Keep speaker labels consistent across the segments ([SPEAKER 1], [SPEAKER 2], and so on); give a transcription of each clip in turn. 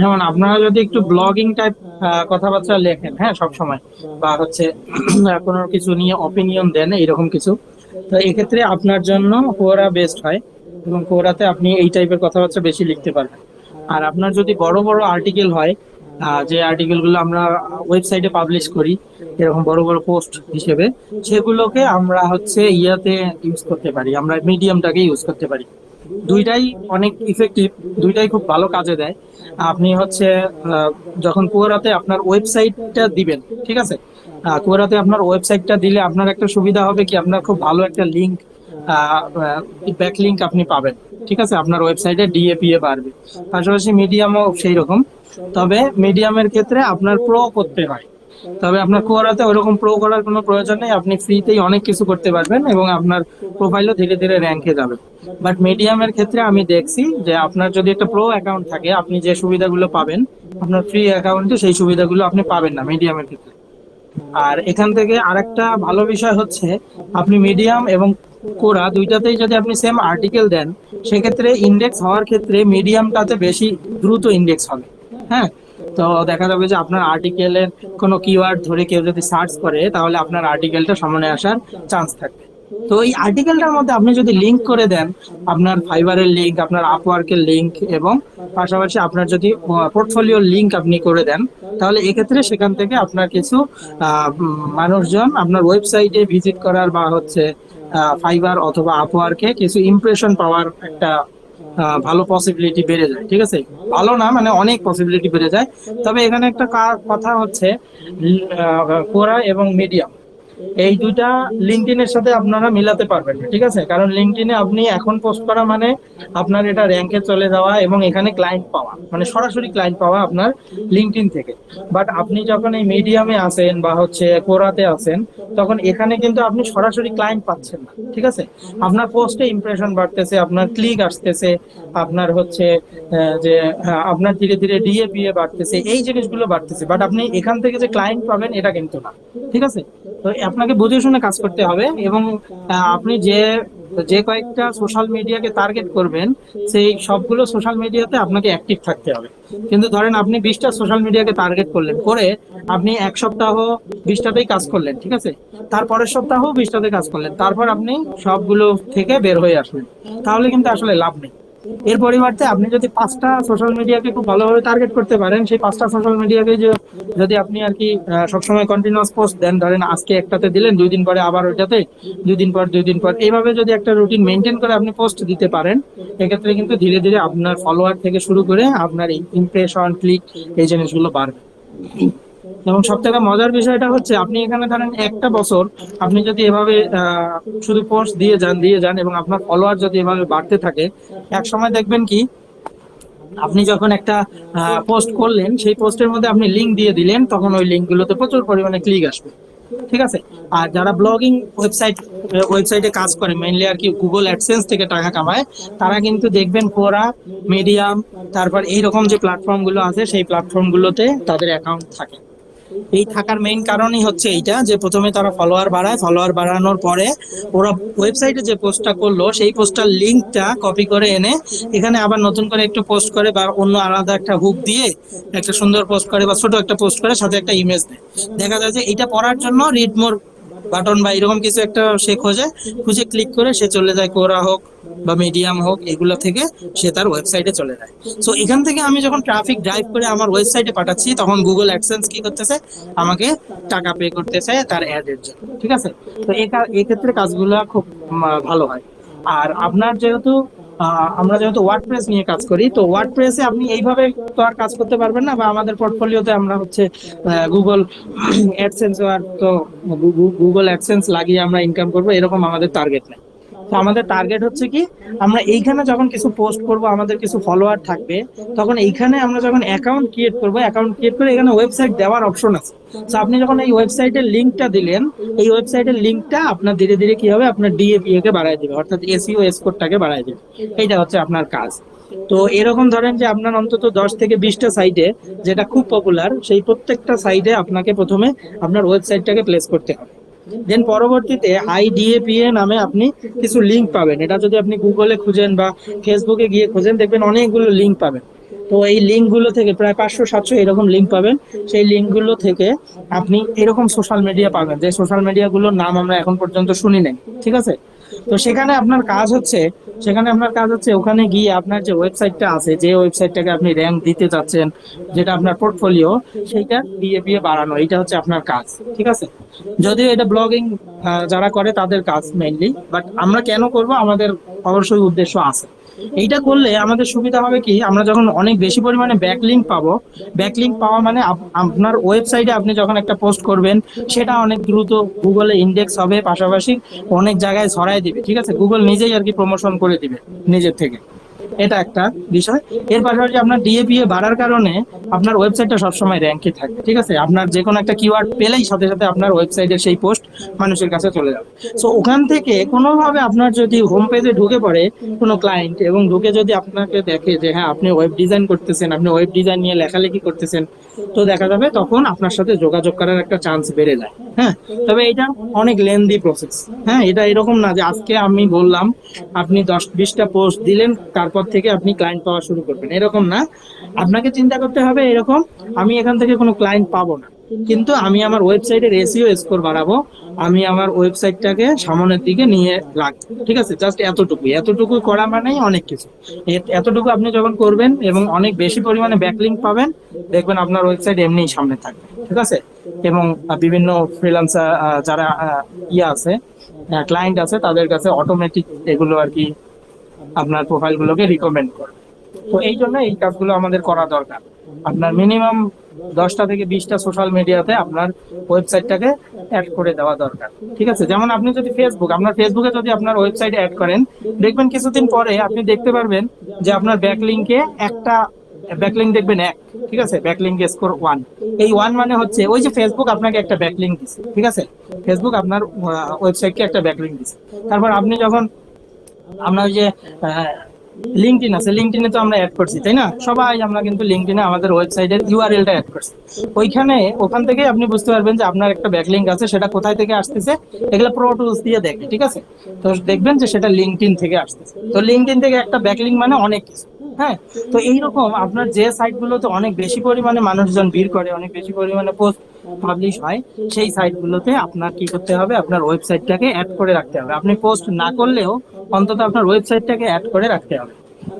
[SPEAKER 1] যেমন আপনারা যদি একটু ব্লগিং টাইপ কথাবার্তা লেখেন, হ্যাঁ, সব সময়, বা হচ্ছে কোনো কিছু নিয়ে অপিনিয়ন দেন এরকম কিছু, তো এক্ষেত্রে আপনার জন্য কোরা বেস্ট হয়। এবং কোরাতে আপনি এই টাইপের কথাবার্তা বেশি লিখতে পারবেন। আর আপনার যদি বড় বড় আর্টিকেল হয়, যে আর্টিকেল গুলো আমরা ওয়েবসাইটে পাবলিশ করি এরকম বড় বড় পোস্ট হিসেবে, সেগুলোকে আমরা হচ্ছে ইয়াতে ইউজ করতে পারি, আমরা মিডিয়ামটাকে ইউজ করতে পারি। দুইটাই অনেক ইফেক্টিভ, দুইটাই খুব ভালো কাজে দেয়। আপনি হচ্ছে যখন কুয়ারাতে আপনার ওয়েবসাইটটা দিবেন, ঠিক আছে, কুয়ারাতে আপনার ওয়েবসাইটটা দিলে আপনার একটা সুবিধা হবে কি, আপনার খুব ভালো একটা লিঙ্ক, ব্যাক লিঙ্ক আপনি পাবেন। ঠিক আছে, আপনার ওয়েবসাইটে ডিএপিএ বাড়বে। পাশাপাশি মিডিয়ামও সেই রকম। তবে মিডিয়ামের ক্ষেত্রে আপনার প্রো করতে হয়। তবে আপনার কোয়ারাতে ওরকম প্রো করার কোনো প্রয়োজন নেই, আপনি ফ্রিতেই অনেক কিছু করতে পারবেন এবং আপনার প্রোফাইলও ধীরে ধীরে র্যাঙ্কে যাবে। বাট মিডিয়ামের ক্ষেত্রে আমি দেখছি যে আপনার যদি একটা প্রো অ্যাকাউন্ট থাকে, আপনি যে সুবিধাগুলো পাবেন আপনার ফ্রি অ্যাকাউন্টে সেই সুবিধাগুলো আপনি পাবেন না মিডিয়ামের ক্ষেত্রে। আর এখান থেকে আরেকটা ভালো বিষয় হচ্ছে, আপনি মিডিয়াম এবং কোরা দুইটাতেই যদি আপনি সেম আর্টিকেল দেন, সেক্ষেত্রে ইন্ডেক্স হওয়ার ক্ষেত্রে মিডিয়ামটাতে বেশি দ্রুত ইন্ডেক্স হবে। হ্যাঁ, তো দেখা যাবে যে আপনার আর্টিকেলের কোনো কিওয়ার্ড ধরে কেউ যদি সার্চ করে, তাহলে আপনার আর্টিকেলটা সামনে আসার চান্স থাকবে। তো এই আর্টিকেলটার মধ্যে আপনি যদি লিংক করে দেন, আপনার ফাইবারের লিংক, আপনার আপওয়ার্কের লিংক, এবং পাশাপাশি আপনার যদি পোর্টফোলিওর লিংক আপনি করে দেন, তাহলে এক্ষেত্রে সেখান থেকে আপনার কিছু মানুষজন আপনার ওয়েবসাইটে ভিজিট করার বা হচ্ছে ফাইবার অথবা আপওয়ার্কে কিছু ইমপ্রেশন পাওয়ার একটা ভালো পসিবিলিটি বেড়ে যায়। ঠিক আছে, ভালো না মানে অনেক পসিবিলিটি বেড়ে যায়। তবে এখানে একটা কথা হচ্ছে, কোরা এবং মিডিয়াম এই দুইটা লিঙ্কডইনের সাথে আপনারা মিলাতে পারবেন না, ঠিক আছে, কারণ লিঙ্কডইনে আপনি এখন পোস্ট করা মানে আপনার এটা র্যাঙ্কে চলে যাওয়া এবং এখানে ক্লায়েন্ট পাওয়া, মানে সরাসরি ক্লায়েন্ট পাওয়া আপনার লিঙ্কডইন থেকে। বাট আপনি যখন এই মিডিয়ামে আসেন বা হচ্ছে কোরাতে আসেন, তখন এখানে কিন্তু আপনি সরাসরি ক্লায়েন্ট পাচ্ছেন না। ঠিক আছে, আপনার পোস্টে ইমপ্রেশন বাড়তেছে, আপনার ক্লিক আসতেছে, আপনার হচ্ছে যে আপনার ধীরে ধীরে ডিএপিএ বাড়তেছে, এই জিনিসগুলো বাড়তেছে, বাট আপনি এখান থেকে যে ক্লায়েন্ট পাবেন এটা কিন্তু না। ঠিক আছে, তো আপনাকে বুঝে শুনে কাজ করতে হবে। এবং আপনি যে যে কয়েকটা সোশ্যাল মিডিয়াকে টার্গেট করবেন, সেই সবগুলো সোশ্যাল মিডিয়াতে আপনাকে অ্যাক্টিভ থাকতে হবে। কিন্তু ধরেন আপনি 20টা সোশ্যাল মিডিয়াকে টার্গেট করলেন, করে আপনি এক সপ্তাহ 20টাতেই কাজ করলেন, ঠিক আছে, তারপরের সপ্তাহ 20টাতে কাজ করলেন, তারপর আপনি সবগুলো থেকে বের হয়ে আসলেন, তাহলে কিন্তু আসলে লাভ নেই। এর পরিবর্তে আপনি যদি 5টা সোশ্যাল মিডিয়াকে খুব ভালোভাবে টার্গেট করতে পারেন, সেই 5টা সোশ্যাল মিডিয়াকে যদি আপনি আর কি সবসময় কন্টিনিউয়াস পোস্ট দেন, ধরেন আজকে একটাতে দিলেন, 2 দিন পরে আবার ওইটাতে, 2 দিন পর এইভাবে যদি একটা রুটিন মেনটেন করে আপনি পোস্ট দিতে পারেন, এক্ষেত্রে কিন্তু ধীরে ধীরে আপনার ফলোয়ার থেকে শুরু করে আপনার ইমপ্রেশন, ক্লিক, এই জিনিসগুলো বাড়বে। এবং সব থেকে মজার বিষয়টা হচ্ছে, আপনি এখানে ধরেন একটা বছর আপনি যদি এভাবে শুধু পোস্ট দিয়ে যান এবং আপনার ফলোয়ার যদি এভাবে বাড়তে থাকে, এক সময় দেখবেন কি, আপনি যখন একটা পোস্ট করলেন, সেই পোস্টের মধ্যে আপনি লিঙ্ক দিয়ে দিলেন, তখন ওই লিঙ্কগুলোতে প্রচুর পরিমাণে ক্লিক আসবে। ঠিক আছে, আর যারা ব্লগিং ওয়েবসাইটে কাজ করে মেইনলি আর কি, গুগল অ্যাডসেন্স থেকে টাকা কামায়, তারা কিন্তু দেখবেন কোরা, মিডিয়াম, তারপর এইরকম যে প্ল্যাটফর্ম গুলো আছে সেই প্ল্যাটফর্ম গুলোতে তাদের অ্যাকাউন্ট থাকে। এই থাকার মেইন কারণই হচ্ছে এইটা, যে প্রথমে তারা ফলোয়ার বাড়ায়, ফলোয়ার বাড়ানোর পরে ওরা ওয়েবসাইটে যে পোস্টটা করলো সেই পোস্টটার লিঙ্কটা কপি করে এনে এখানে আবার নতুন করে একটু পোস্ট করে, বা অন্য আলাদা একটা হুক দিয়ে একটা সুন্দর পোস্ট করে বা ছোট একটা পোস্ট করে সাথে একটা ইমেজ দেয়। দেখা যায় যে এটা পড়ার জন্য রিড মোর বাটন বা এরকম কিছু একটা সে খোঁজে, খুঁজে ক্লিক করে সে চলে যায় কোরা হোক বা মিডিয়াম হোক, এগুলো থেকে সে তার ওয়েবসাইটে চলে যায়। সো এখান থেকে আমি যখন ট্রাফিক ড্রাইভ করে আমার ওয়েবসাইটে পাঠাচ্ছি, তখন গুগল অ্যাডসেন্স কি করতেছে, আমাকে টাকা পে করতেছে তার অ্যাড এর জন্য। ঠিক আছে, তো এই ক্ষেত্রে কাজগুলো খুব ভালো হয়। আর আপনার যেহেতু আমরা যেহেতু ওয়ার্ডপ্রেস নিয়ে কাজ করি, তো ওয়ার্ডপ্রেসে আপনি এইভাবে তো আর কাজ করতে পারবেন না, বা আমাদের পোর্টফোলিওতে আমরা হচ্ছে গুগল অ্যাডসেন্স আর তো গুগল অ্যাডসেন্স লাগিয়ে আমরা ইনকাম করবো এরকম আমাদের টার্গেট নেই। তো আমাদের টার্গেট হচ্ছে কি, আমরা এইখানে যখন কিছু পোস্ট করব, আমাদের কিছু ফলোয়ার থাকবে, তখন এইখানে আমরা যখন অ্যাকাউন্ট ক্রিয়েট করব, অ্যাকাউন্ট ক্রিয়েট করে এখানে ওয়েবসাইট দেওয়ার অপশন আছে। তো আপনি যখন এই ওয়েবসাইটের লিঙ্কটা দিলেন, এই ওয়েবসাইটের লিঙ্কটা আপনার ধীরে ধীরে কি হবে, আপনার ডিএপিএ কে বাড়ায় দিবে, অর্থাৎ এসইও স্কোরটাকে বাড়ায় দিবে। এইটা হচ্ছে আপনার কাজ। তো এরকম ধরেন যে আপনার অন্তত 10 থেকে 20টা সাইটে, যেটা খুব পপুলার, সেই প্রত্যেকটা সাইটে আপনাকে প্রথমে আপনার ওয়েবসাইটটাকে প্লেস করতে হবে। দেন পরবর্তীতে হাই ডিএপিএ নামে আপনি কিছু লিঙ্ক পাবেন। এটা যদি আপনি গুগলে খুঁজেন বা ফেসবুকে গিয়ে খুঁজেন, দেখবেন অনেকগুলো লিঙ্ক পাবেন। তো এই লিঙ্কগুলো থেকে প্রায় 500-700 এরকম লিঙ্ক পাবেন। সেই লিঙ্কগুলো থেকে আপনি এরকম সোশ্যাল মিডিয়া পাবেন, যে সোশ্যাল মিডিয়াগুলোর নাম আমরা এখন পর্যন্ত শুনি নাই, ঠিক আছে? তো সেখানে আপনার কাজ হচ্ছে ওখানে গিয়ে আপনার যে ওয়েবসাইটটা আছে, যে ওয়েবসাইটটাকে আপনি র্যাঙ্ক দিতে চাচ্ছেন, যেটা আপনার পোর্টফোলিও, সেইটা দিয়ে বাড়ানো, এটা হচ্ছে আপনার কাজ, ঠিক আছে? যদিও এটা ব্লগিং যারা করে তাদের কাজ মেইনলি, বাট আমরা কেন করব, আমাদের অবশ্যই উদ্দেশ্য আছে। এইটা করলে আমাদের সুবিধা হবে কি, আমরা যখন অনেক বেশি পরিমাণে ব্যাকলিংক পাবো, ব্যাকলিংক পাওয়া মানে আপনার ওয়েবসাইটে আপনি যখন একটা পোস্ট করবেন, সেটা অনেক দ্রুত গুগলে ইন্ডেক্স হবে, পাশাপাশি অনেক জায়গায় ছড়াই দিবে, ঠিক আছে? গুগল নিজেই আর কি প্রমোশন করে দিবে নিজের থেকে। এটা একটা বিষয়। এর পাশাপাশি আপনার ডিএপিএ বাড়ার কারণে আপনার ওয়েবসাইটটা সবসময় র্যাঙ্কে থাকবে, ঠিক আছে? আপনার যে কোনো একটা কিওয়ার্ড পেলেই সাথে সাথে আপনার ওয়েবসাইটের সেই পোস্ট মানুষের কাছে চলে যাবে। সো ওখান থেকে কোনোভাবে আপনার যদি হোম পেজে ঢুকে পড়ে কোনো ক্লায়েন্ট, এবং ঢুকে যদি আপনাকে দেখে যে হ্যাঁ আপনি ওয়েব ডিজাইন করতেছেন, আপনি ওয়েব ডিজাইন নিয়ে লেখালেখি করতেছেন, তো দেখা যাবে তখন আপনার সাথে যোগাযোগ করার একটা চান্স বেড়ে যায়। হ্যাঁ, তবে এটা অনেক লেন্দি প্রসেস। হ্যাঁ, এটা এরকম না যে আজকে আমি বললাম আপনি 10-20টা পোস্ট দিলেন, তারপর থেকে আপনি ক্লায়েন্ট পাওয়া শুরু করবেন, এরকম না। আপনাকে চিন্তা করতে হবে এরকম, আমি এখান থেকে কোনো ক্লায়েন্ট পাবো না, কিন্তু আমি আমার ওয়েবসাইটের এসইও স্কোর বাড়াবো, আমি আমার ওয়েবসাইটটাকে সামনের দিকে নিয়ে রাখবো, ঠিক আছে? জাস্ট এতটুকু করা মানেই অনেক কিছু। এতটুকু আপনি যখন করবেন এবং অনেক বেশি পরিমাণে ব্যাকলিংক পাবেন, দেখবেন আপনার ওয়েবসাইট এমনিই সামনে থাকবে, ঠিক আছে? এবং বিভিন্ন ফ্রিল্যান্সার যারা ইয়ে আছে, ক্লায়েন্ট আছে, তাদের কাছে অটোমেটিক এগুলো আর কি আপনার প্রোফাইল গুলোকে রিকমেন্ড করে। তো এই জন্য এই কাজগুলো আমাদের করা দরকার। আপনার মিনিমাম 10টা থেকে 20টা সোশ্যাল মিডিয়াতে আপনার ওয়েবসাইটটাকে অ্যাড করে দেওয়া দরকার, ঠিক আছে? যেমন আপনি যদি আপনার ফেসবুকে যদি আপনার ওয়েবসাইট অ্যাড করেন, দেখবেন কিছুদিন পরে আপনি দেখতে পারবেন যে আপনার ব্যাকলিংকে একটা ব্যাকলিংক দেখবেন এক, ঠিক আছে? Backlink score 1। এই 1 মানে হচ্ছে ওই যে ফেসবুক আপনাকে একটা ব্যাকলিংক দিচ্ছে, ঠিক আছে? ফেসবুক আপনার ওয়েবসাইটকে একটা ব্যাকলিংক দিচ্ছে। তারপর আপনি যখন আমরা ওই যে লিঙ্কডইন আছে, লিঙ্কডইনে তো আমরা অ্যাড করছি, তাই না? সবাই আমরা কিন্তু লিঙ্কডইনে আমাদের ওয়েবসাইটের ইউআরএলটা অ্যাড করছি। ওখান থেকে আপনি বুঝতে পারবেন যে আপনার একটা ব্যাকলিঙ্ক আছে, সেটা কোথায় থেকে আসতেছে। এগুলো প্রো টুলস দিয়ে দেখে, ঠিক আছে? তো দেখবেন যে সেটা লিঙ্কডইন থেকে আসতেছে। তো লিঙ্কডইন থেকে একটা ব্যাকলিঙ্ক মানে অনেক কিছু। হ্যাঁ, তো এইরকম আপনার যে সাইটগুলোতে অনেক বেশি পরিমাণে মানুষজন ভিড় করে, অনেক বেশি পরিমাণে পোস্ট পাবলিশ হয়, সেই সাইটগুলোতে আপনার কি করতে হবে, আপনার ওয়েবসাইটটাকে অ্যাড করে রাখতে হবে। আপনি পোস্ট না করলেও অন্তত আপনার ওয়েবসাইটটাকে অ্যাড করে রাখতে হবে।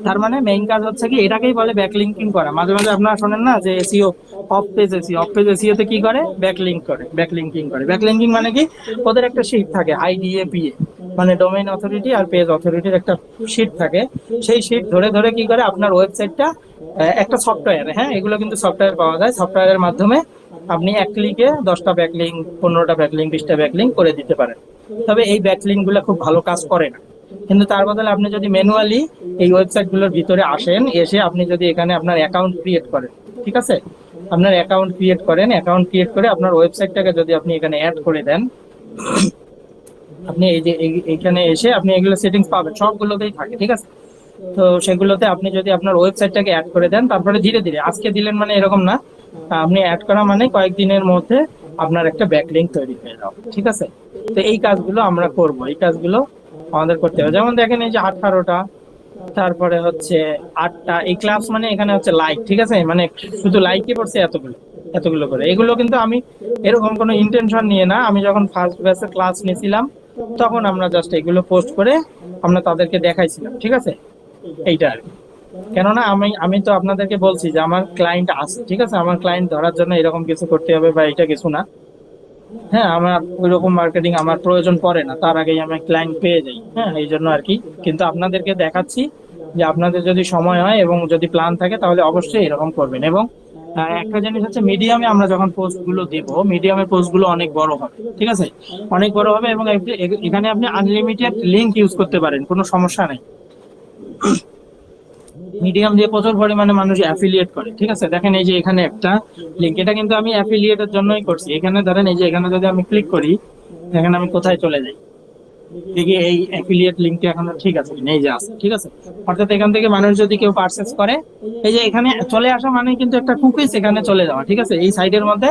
[SPEAKER 1] তার মানে মেইন কাজ হচ্ছে কি, এটাকেই বলে ব্যাকলিংকিং করা। মাঝে মাঝে আপনারা শোনেন না যে এসইও, অফ পেজ এসইও তে কি করে, ব্যাকলিংকিং করে। ব্যাকলিংকিং মানে কি, ওদের একটা শিট থাকে আইডিএপিএ, মানে ডোমেইন অথরিটি আর পেজ অথরিটির একটা শিট থাকে। সেই শিট ধরে ধরে কি করে আপনার ওয়েবসাইটটা, একটা সফটওয়্যার, হ্যাঁ এগুলো কিন্তু সফটওয়্যার পাওয়া যায়, সফটওয়্যারের মাধ্যমে আপনি এক ক্লিকে 10টা ব্যাকলিং, 15টা ব্যাকলিং, 20টা ব্যাকলিং করে দিতে পারেন। তবে এই ব্যাকলিং গুলো খুব ভালো কাজ করে না, কিন্তু তার বদলে আপনি যদি ম্যানুয়ালি এই ওয়েবসাইট গুলোর ভিতরে আসেন, এসে আপনি যদি এখানে আপনার অ্যাকাউন্ট ক্রিয়েট করেন, ঠিক আছে? আপনার অ্যাকাউন্ট ক্রিয়েট করে আপনার ওয়েবসাইটটাকে যদি আপনি এখানে অ্যাড করে দেন, আপনি এই যে এইখানে এসে আপনি এগুলো সেটিংস পাবেন, সবগুলোতেই থাকে, ঠিক আছে? তো সেগুলোতে আপনি যদি আপনার ওয়েবসাইটটাকে অ্যাড করে দেন, তারপরে ধীরে ধীরে, আজকে দিলেন মানে এরকম না, আপনি অ্যাড করা মানে কয়েকদিনের মধ্যে আপনার একটা ব্যাকলিংক তৈরি হয়ে যাবে, ঠিক আছে? তো এই কাজগুলো আমরা করব, এই কাজগুলো আমাদের করতে হবে। যেমন দেখেন এই যে 18টা, তারপরে হচ্ছে 8টা, এই ক্লাস মানে এখানে হচ্ছে লাইক, ঠিক আছে? মানে শুধু লাইকই পড়ছে এতগুলো করে। এগুলো কিন্তু আমি এরকম কোনো ইন্টেনশন নিয়ে না, আমি যখন ফার্স্ট ব্যাচে ক্লাস নিয়েছিলাম তখন আমরা জাস্ট এগুলো পোস্ট করে আমরা তাদেরকে দেখাইছিলাম, ঠিক আছে? এইটা আর কি। কেননা আমি তো আপনাদেরকে বলছি যে আমার ক্লায়েন্ট আছে, ঠিক আছে? আমার ক্লায়েন্ট ধরার জন্য এরকম কিছু করতে হবে বা এটা কিছু না। হ্যাঁ, আমার ওইরকম মার্কেটিং আমার প্রয়োজন পড়ে না, তার আগেই আমি ক্লায়েন্ট পেয়ে যাই। হ্যাঁ, এই জন্য আর কি। কিন্তু আপনাদেরকে দেখাচ্ছি যে আপনাদের যদি সময় হয় এবং যদি প্ল্যান থাকে তাহলে অবশ্যই এরকম করবেন। এবং একটা জিনিস হচ্ছে, মিডিয়ামে আমরা যখন পোস্ট গুলো দেব, মিডিয়ামের পোস্ট গুলো অনেক বড় হবে, ঠিক আছে? অনেক বড় হবে, এবং এখানে আপনি আনলিমিটেড লিঙ্ক ইউজ করতে পারেন, কোনো সমস্যা নেই। মিডিয়াম দিয়ে প্রচুর পরিমাণে মানুষ অ্যাফিলিয়েট করে, ঠিক আছে? দেখেন এই যে এখানে একটা লিঙ্ক, এটা কিন্তু আমি অ্যাফিলিয়েটের জন্যই করছি। এখানে ধরেন এই যে এখানে যদি আমি ক্লিক করি, এখানে আমি কোথায় চলে যাই, দেখি এই অ্যাফিলিয়েট লিঙ্কটা এখনো ঠিক আছে কিনা, এই যে আছে, ঠিক আছে? অর্থাৎ এখান থেকে মানুষ যদি কেউ পারচেস করে, এই যে এখানে চলে আসা মানে কিন্তু একটা কুকিজ এখানে চলে যাওয়া, ঠিক আছে? এই সাইডের মধ্যে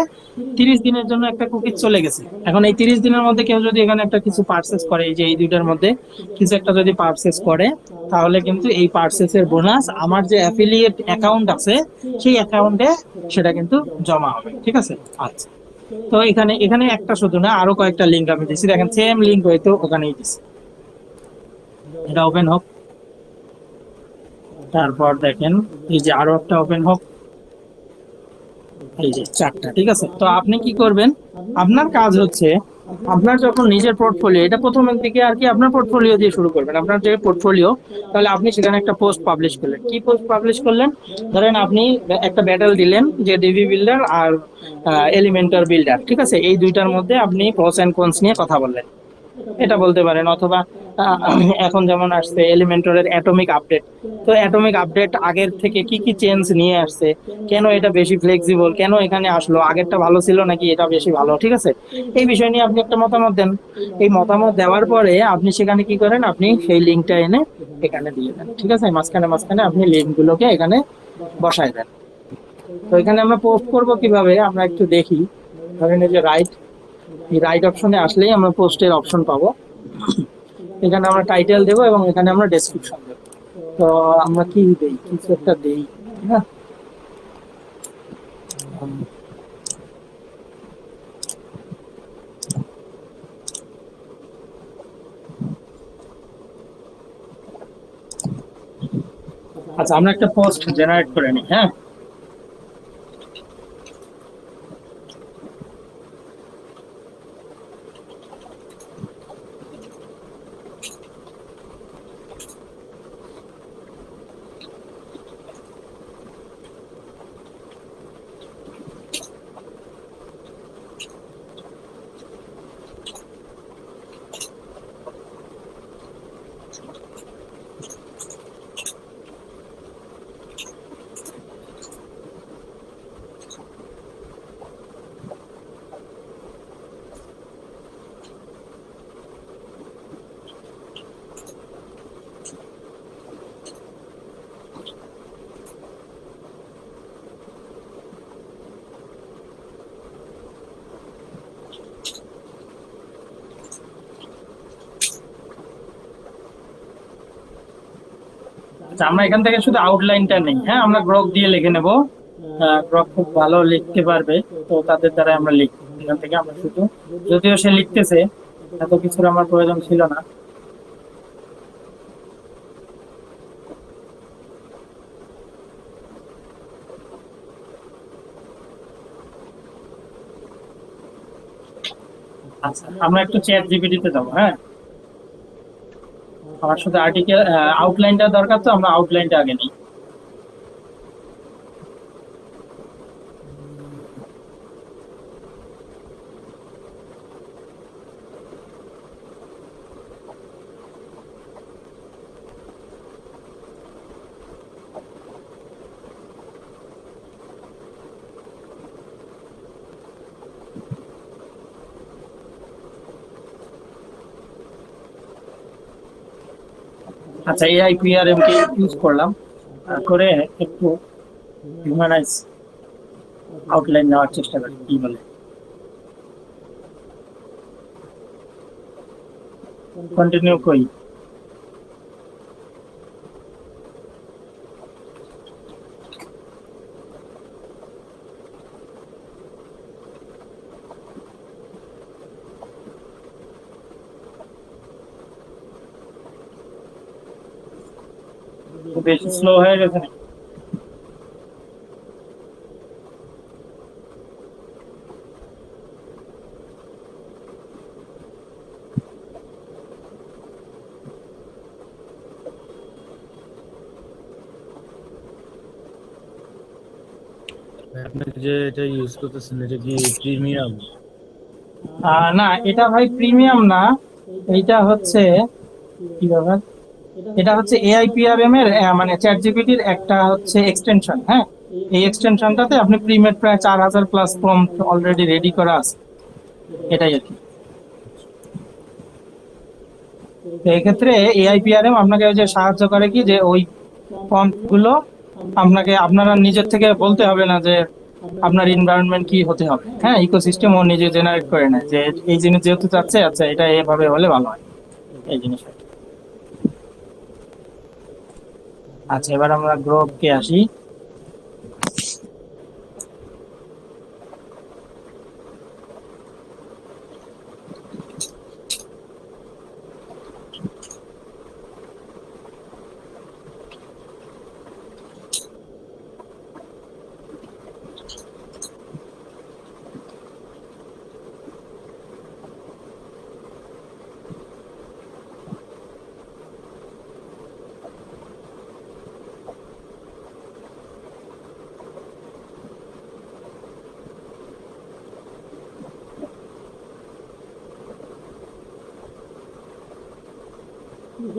[SPEAKER 1] 30 দিনের জন্য একটা কুকিজ চলে গেছে। এখন এই 30 দিনের মধ্যে কেউ যদি এখানে একটা কিছু পারচেস করে, এই যে এই দুইটার মধ্যে কিছু একটা যদি পারচেস করে, তাহলে কিন্তু এই পার্সেসের বোনাস আমার যে অ্যাফিলিয়েট অ্যাকাউন্ট আছে সেই অ্যাকাউন্টে সেটা কিন্তু জমা হবে। ঠিক আছে? আচ্ছা, তো এখানে এখানে একটা শুধু না, আরো কয়েকটা লিঙ্ক আমি দিচ্ছি, দেখেন সেম লিঙ্ক হয়তো ওখানেই দিচ্ছি। এটা ওপেন হোক, তারপর দেখেন এই যে আরো একটা ওপেন হোক, এই যে চারটা। ঠিক আছে, তো আপনি কি করবেন, আপনার কাজ হচ্ছে আপনার যখন নিজের পোর্টফোলিও, এটা প্রথমের দিকে আর কি আপনার পোর্টফোলিও দিয়ে শুরু করবেন। আপনার যে পোর্টফোলিও, তাহলে আপনি সেখানে একটা পোস্ট পাবলিশ করলেন। কি পোস্ট পাবলিশ করলেন? ধরেন আপনি একটা ব্যাটেল দিলেন যে ডিভি বিল্ডার আর এলিমেন্টর বিল্ডার, ঠিক আছে, এই দুইটার মধ্যে আপনি প্রস এন্ড কনস নিয়ে কথা বললেন, এটা বলতে পারেন। অথবা এখন যেমন আসছে এলিমেন্টরের অ্যাটমিক আপডেট, তো অ্যাটমিক আপডেট আগের থেকে কি কি চেঞ্জ নিয়ে আসছে, কেন এটা বেশি ফ্লেক্সিবল, কেন এখানে আসলো, আগেরটা ভালো ছিল নাকি এটা বেশি ভালো, ঠিক আছে, এই বিষয় নিয়ে আপনি একটা মতামত দেন। এই মতামত দেওয়ার পরে আপনি সেখানে কি করেন, আপনি সেই লিঙ্কটা এনে এখানে দিয়ে দেন। ঠিক আছে, মাঝখানে মাঝখানে আপনি লিঙ্ক গুলোকে এখানে বসায় দেন। তো এখানে আমরা পোস্ট করব কিভাবে, আমরা একটু দেখি। ধরেন এই যে রাইট, এই রাইট অপশনে আসলেই আমরা পোস্টের অপশন পাবো। এখানে আমরা টাইটেল দেবো এবং এখানে আমরা ডেসক্রিপশন দেবো। তো আমরা কি দেই, কিছু একটা দেই, হ্যাঁ। আচ্ছা, আমরা একটা পোস্ট জেনারেট করে নিই, হ্যাঁ। আচ্ছা, আমরা এখান থেকে শুধু আউটলাইনটা নেই, হ্যাঁ, আমরা গ্রক দিয়ে লিখে নেব। গ্রক খুব ভালো লিখতে পারবে, তো তাদের দ্বারা আমরা লিখবো এখান থেকে। আমরা শুধু, যদিও সে লিখতেছে, এত কিছুর আমার প্রয়োজন ছিল না। আচ্ছা, আমরা একটু চ্যাট জিপিটিতে যাবো, হ্যাঁ। আমার শুধু আর্টিকেল আউটলাইনটা দরকার, তো আমরা আউটলাইনটা আগে নিই। আচ্ছা, এআই পিআরএম কে ইউজ করলাম, করে একটু হিউম্যানাইজ আউটলাইন নেওয়ার চেষ্টা করি, কি বলে। কন্টিনিউ করি। বেশি স্লো হয়ে গেছে নাকি?
[SPEAKER 2] আপনি যে এটা ইউজ করতেছেন এটা কি প্রিমিয়াম?
[SPEAKER 1] না, এটা ভাই প্রিমিয়াম না, এইটা হচ্ছে কি ব্যাপার, এটা হচ্ছে এআইপিআরএম এর মানে চ্যাট জিপিটির একটা হচ্ছে এক্সটেনশন, হ্যাঁ। এই এক্সটেনশনটাতে আপনি প্রিমেড প্রায় 4000 প্লাস প্রম্পট অলরেডি রেডি করা আছে, এটাই আর কি। তো এক্ষেত্রে এআইপিআরএম আপনাকে ওই যে সাহায্য করে কি, যে ওই প্রম্পট গুলো আপনাকে, আপনারা নিজের থেকে বলতে হবে না যে আপনার এনভায়রনমেন্ট কি হতে হবে, হ্যাঁ, ইকোসিস্টেম ও নিজে জেনারেট করে নেয় যে এই জিনিস যেহেতু চাচ্ছে, আচ্ছা এটা এভাবে হলে ভালো হয়, এই জিনিসটা। আচ্ছা, এবার আমরা গ্রুপকে আসি।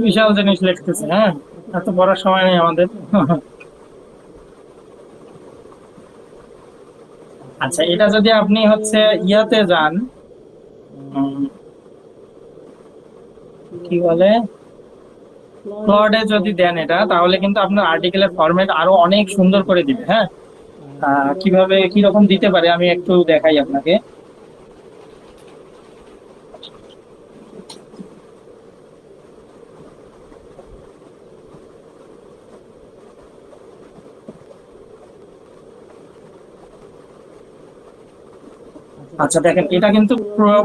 [SPEAKER 1] বিশাল জিনিস লিখতেছে, হ্যাঁ, এত পড়ার সময় নেই আমাদের। আচ্ছা, এটা যদি আপনি হচ্ছে ইয়াতে যান, উম, কি বলে, ক্লডে যদি দেন এটা, তাহলে কিন্তু আপনার আর্টিকেলের ফরম্যাট আরো অনেক সুন্দর করে দিবে। হ্যাঁ, কিভাবে কি রকম দিতে পারে আমি একটু দেখাই আপনাকে। আচ্ছা দেখেন, এটা কিন্তু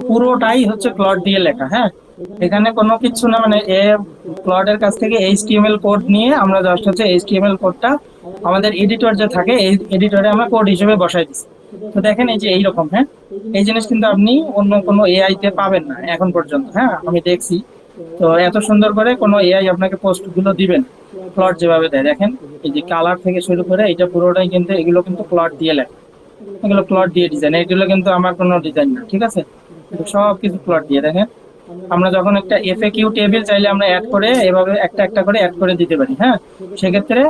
[SPEAKER 1] পুরোটাই হচ্ছে ক্লড দিয়ে লেখা। হ্যাঁ, এখানে কোনো কিছু না, মানে ক্লডের কাছ থেকে এইচটিএমএল কোড নিয়ে আমরা জাস্ট হচ্ছে এইচটিএমএল কোডটা আমাদের এডিটর যে থাকে এই এডিটরে আমরা কোড হিসেবে বসাই দিচ্ছি। তো দেখেন এই যে এইরকম, হ্যাঁ, এই জিনিস কিন্তু আপনি অন্য কোনো এআই তে পাবেন না এখন পর্যন্ত। হ্যাঁ, আমি দেখছি। তো এত সুন্দর করে কোনো এআই আপনাকে পোস্ট গুলো দিবেন ক্লড যেভাবে দেয়। দেখেন এই যে কালার থেকে শুরু করে এটা পুরোটাই কিন্তু, এগুলো কিন্তু ক্লড দিয়ে লেখা, এগুলো প্লট দিয়ে ডিজাইন, এগুলো কিন্তু আমার কোনো ডিজাইন না, ঠিক আছে। কিন্তু সব কিছু প্লট দিয়ে। দেখেন আমরা যখন একটা এফএকিউ টেবিল চাইলে আমরা অ্যাড করে এভাবে একটা একটা করে অ্যাড করে দিতে পারি। হ্যাঁ, সেক্ষেত্রে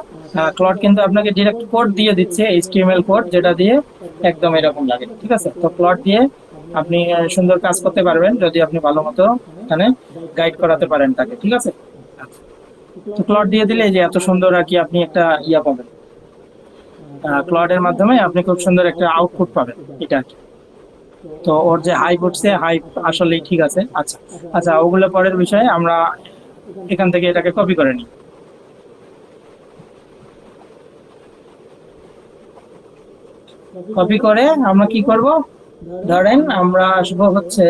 [SPEAKER 1] ক্লড কিন্তু আপনাকে ডিরেক্ট কোড দিয়ে দিচ্ছে, এইচটিএমএল কোড, যেটা দিয়ে একদম এরকম লাগে, ঠিক আছে। তো প্লট দিয়ে আপনি সুন্দর কাজ করতে পারবেন যদি আপনি ভালো মতো এখানে গাইড করাতে পারেন তাকে, ঠিক আছে। তো প্লট দিয়ে দিলে এই যে এত সুন্দর আর কি আপনি একটা ইয়া পাবেন, ক্লডের মাধ্যমে আপনি খুব সুন্দর একটা আউটপুট পাবেন, এটা আর কি। তো ওর যে হাইপ উঠছে, হাইপ আসলেই ঠিক আছে। আচ্ছা আচ্ছা, ওগুলো পরের বিষয়ে, আমরা এখান থেকে এটাকে কপি করে নিই। কপি করে আমরা কি করব, ধরেন আমরা আসবো হচ্ছে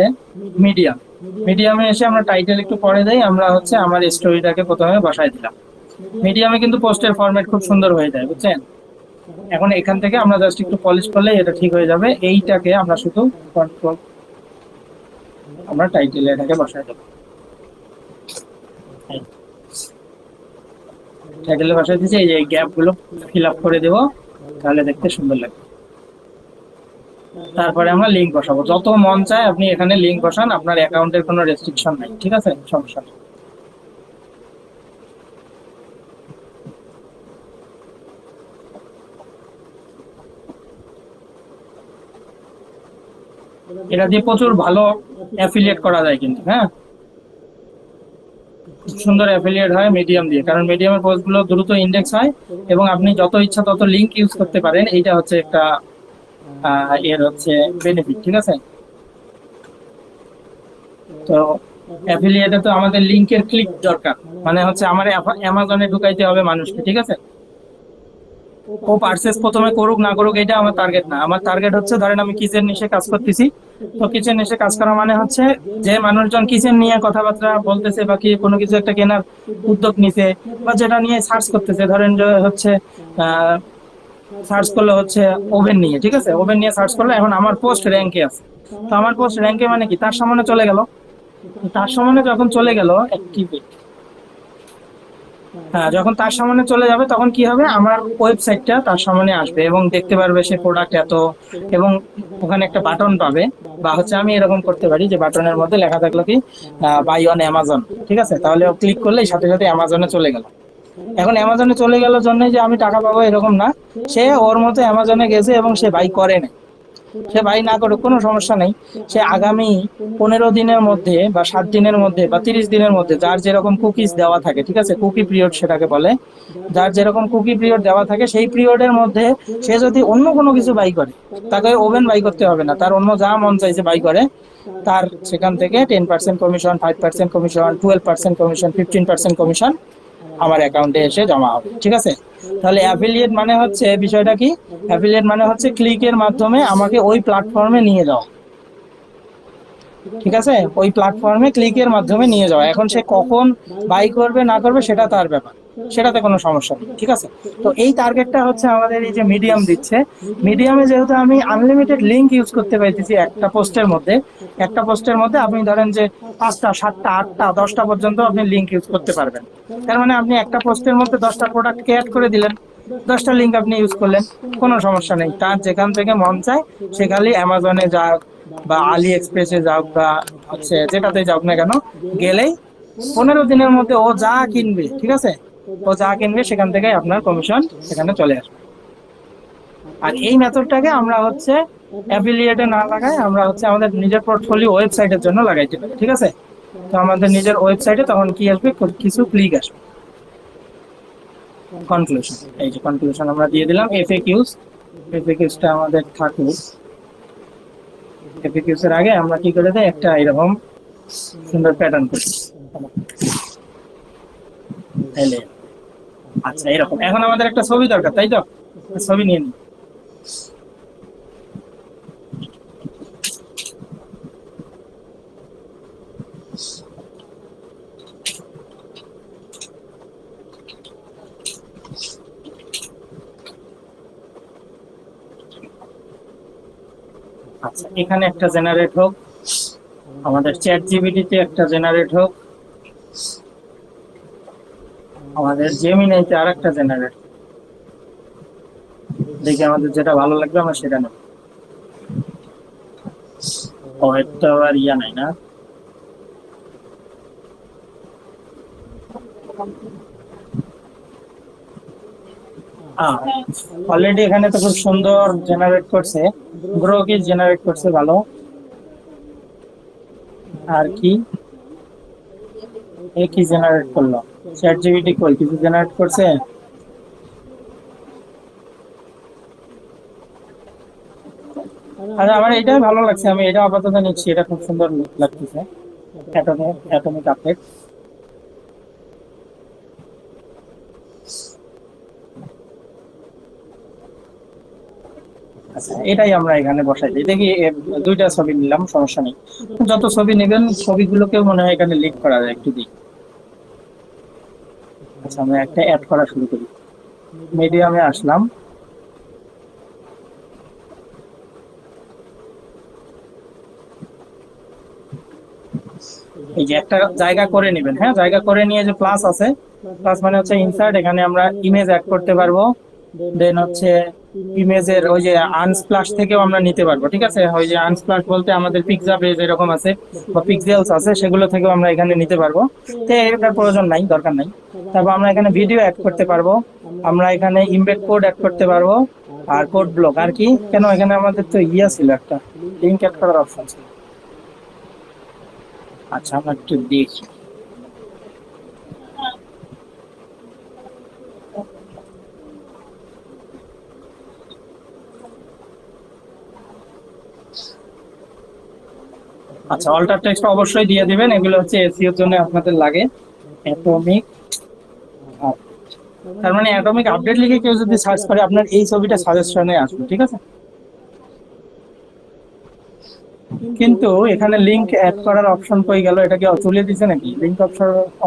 [SPEAKER 1] মিডিয়াম। মিডিয়ামে এসে আমরা টাইটেল একটু পরে দেই, আমরা হচ্ছে আমার স্টোরিটাকে প্রথমে বসাই দিলাম। মিডিয়ামে কিন্তু পোস্টের ফরম্যাট খুব সুন্দর হয়ে যায়, বুঝছেন। এখন এখান থেকে আমরা জাস্ট একটু পলিশ করলে এটা ঠিক হয়ে যাবে। এইটাকে আমরা শুধু কন্ট্রোল, আমরা টাইটেলে এটাকে বসাই দেবো, টাইটেলে বসাই দিচ্ছি। এই যে গ্যাপ গুলো ফিল আপ করে দেবো, তাহলে দেখতে সুন্দর লাগবে। তারপরে আমরা লিঙ্ক বসাবো, যত মন চায় আপনি এখানে লিঙ্ক বসান, আপনার অ্যাকাউন্টের কোনো রেস্ট্রিকশন নাই, ঠিক আছে, সমস্যা নেই। এটা দিয়ে প্রচুর ভালো অ্যাফিলিয়েট করা যায় কিন্তু। হ্যাঁ, খুব সুন্দর অ্যাফিলিয়েট হয় মিডিয়াম দিয়ে, কারণ মিডিয়ামের পোস্ট গুলো দ্রুত ইন্ডেক্স হয় এবং আপনি যত ইচ্ছা তত লিঙ্ক ইউজ করতে পারেন। এইটা হচ্ছে একটা এর হচ্ছে বেনিফিট, ঠিক আছে। তো অ্যাফিলিয়েটে তো আমাদের লিংকের ক্লিক দরকার, মানে হচ্ছে আমার অ্যামাজনে ঢুকাইতে হবে মানুষকে, ঠিক আছে। ও পারচেস প্রথমে করুক না করুক এটা আমার টার্গেট না। আমার টার্গেট হচ্ছে, ধরেন আমি কিচেন নিশে কাজ করতেছি, তো কিচেন নিশে কাজ করা মানে হচ্ছে যে মানুষজন কিচেন নিয়ে কথাবার্তা বলতেছে বা কি কোনো কিছু একটা কেনার উদ্যোগ নিছে বা যেটা নিয়ে সার্চ করতেছে, ধরেন যে হচ্ছে সার্চ করলে হচ্ছে ওভেন নিয়ে, ঠিক আছে, ওভেন নিয়ে সার্চ করলে এখন আমার পোস্ট র্যাঙ্কে আছে। তো আমার পোস্ট র্যাঙ্কে মানে কি, তার সামনে চলে গেল। তার সামনে যখন চলে গেল অ্যাক্টিভেট, হ্যাঁ, যখন তার সামনে চলে যাবে তখন কি হবে, আমার ওয়েবসাইটটা তার সামনে আসবে এবং দেখতে পারবে সে প্রোডাক্ট এত, এবং ওখানে একটা বাটন পাবে। বা হচ্ছে আমি এরকম করতে পারি যে বাটনের মধ্যে লেখা থাকলো কি বাই অন অ্যামাজন, ঠিক আছে, তাহলে ও ক্লিক করলেই সাথে সাথে অ্যামাজনে চলে গেল। এখন অ্যামাজনে চলে গেল জন্য যে আমি টাকা পাবো এরকম না, সে ওর মতো অ্যামাজনে গেছে এবং সে বাই করে না। সে বাই না করুক, কোনো সমস্যা নেই। সে আগামী 15 দিনের মধ্যে বা 7 দিনের মধ্যে বা 30 দিনের মধ্যে যার যেরকম কুকিজ দেওয়া থাকে, ঠিক আছে, কুকি পিরিয়ড সেটাকে বলে, যার যেরকম কুকি পিরিয়ড দেওয়া থাকে সেই পিরিয়ডের মধ্যে সে যদি অন্য কোনো কিছু বাই করে, তাকে ওভেন বাই করতে হবে না, তার অন্য যা মন চাইছে বাই করে, তার সেখান থেকে 10% কমিশন, 5% কমিশন, 12% কমিশন, 15% কমিশন আমার অ্যাকাউন্টে এসে জমা হবে, ঠিক আছে? তাহলে অ্যাফিলিয়েট মানে হচ্ছে বিষয়টা কি, অ্যাফিলিয়েট মানে হচ্ছে ক্লিকের মাধ্যমে আমাকে ওই প্ল্যাটফর্মে নিয়ে যাওয়া, ঠিক আছে? ওই প্ল্যাটফর্মে ক্লিকের মাধ্যমে নিয়ে যাওয়া। এখন সে কখন বাই করবে না করবে সেটা তার ব্যাপার, সেটাতে কোনো সমস্যা নেই, ঠিক আছে? তো এই টার্গেটটা হচ্ছে আমাদের এই যে মিডিয়াম দিচ্ছে, মিডিয়ামে যেহেতু আমি আনলিমিটেড লিঙ্ক ইউজ করতে পারতেছি একটা পোস্টের মধ্যে আপনি ধরেন যে 5টা 7টা 8টা 10টা পর্যন্ত আপনি লিঙ্ক ইউজ করতে পারবেন। তার মানে আপনি একটা পোস্টের মধ্যে 10টা প্রোডাক্টকে অ্যাড করে দিলেন, 10টা লিঙ্ক আপনি ইউজ করলেন, কোনো সমস্যা নেই। তার যেখান থেকে মন চায় সেখানে অ্যামাজনে যাক বা আলি এক্সপ্রেসে যাক বা হচ্ছে যেটাতে যাক না কেন, গেলেই 15 দিনের মধ্যে ও যা কিনবে, ঠিক আছে, ও যা কিনবে সেখান থেকে আপনার কমিশন সেখানে চলে আসবে। আর এই মেথডটাকে আমরা হচ্ছে অ্যাফিলিয়েটে না লাগাই, আমরা হচ্ছে আমাদের নিজের পোর্টফোলিও ওয়েবসাইটের জন্য লাগাইতে পারি, ঠিক আছে? তো আমাদের নিজের ওয়েবসাইটে তখন কি আসবে, কিছু ক্লিক আসবে। কনক্লুশন, এই যে কনক্লুশন আমরা দিয়ে দিলাম। এফএকিউসটা আমাদের থাকুক। এফএকিউস এর আগে আমরা কি করে দেই, একটা এরকম সুন্দর প্যাটার্ন করি। আচ্ছা, এরকম। এখন আমাদের একটা ছবি দরকার, তাই তো? ছবি নিয়ে নিই। আচ্ছা, এখানে একটা জেনারেট হোক, আমাদের চ্যাট জিপিটিতে একটা জেনারেট হোক, আমাদের জেমিনাইতে আর একটা জেনারেট। দেখি আমাদের যেটা ভালো লাগবে আমরা সেটা নেব। ও, এটা আর ইয়া নাই না? অলরেডি এখানে তো খুব সুন্দর জেনারেট করছে, গ্রোকি জেনারেট করছে ভালো। আর কি কি জেনারেট করলো? চ্যাট জিপিটি কই কিছু জেনারেট করছে? আচ্ছা, আমার এটাই ভালো লাগছে, আমি এটা আপাতত নিচ্ছি, এটা খুব সুন্দর লাগতেছে। Atomic update. আচ্ছা, এটাই আমরা এখানে বসাই দিই। দেখি 2টা ছবি নিলাম, সমস্যা নেই। যত ছবি নেবেন ছবিগুলোকেও মনে হয় এখানে লিঙ্ক করা যায়, একটু দিই। আচ্ছা, আমরা একটা অ্যাড করা শুরু করি। মিডিয়ামে আসলাম, এই যে একটা জায়গা করে নেবেন, হ্যাঁ, জায়গা করে নিয়ে যে প্লাস আছে, প্লাস মানে হচ্ছে ইনসার্ট, এখানে আমরা ইমেজ অ্যাড করতে পারবো। দেন হচ্ছে ইমেজের ওই যে আনস্প্লাশ থেকেও আমরা নিতে পারবো, ঠিক আছে? ওই যে আনস্প্লাশ বলতে আমাদের পিক্সা পেজ এরকম আছে বা পিক্সেলস আছে, সেগুলো থেকেও আমরা এখানে নিতে পারবো। তো এটার প্রয়োজন নাই, দরকার নাই। তারপর আমরা এখানে ভিডিও অ্যাড করতে পারবো, আমরা এখানে ইমবেড কোড অ্যাড করতে পারবো, আর কোড ব্লক। আর কি কেন, এখানে আমাদের তো ইয়া ছিল, একটা লিঙ্ক অ্যাড করার অপশন ছিল। আচ্ছা, আমরা একটু দেখি। আচ্ছা, অল্টার টেক্সট অবশ্যই দিয়ে দিবেন, এগুলো হচ্ছে এসইও এর জন্য আপনাদের লাগে। অ্যাটমিক, তার মানে অ্যাটমিক আপডেট লিখে কেউ যদি সার্চ করে আপনার এই ছবিটা সাজেশনে আসবে, ঠিক আছে? কিন্তু এখানে লিংক অ্যাড করার অপশন কই গেল? এটা কি তুলে দিছে নাকি লিংক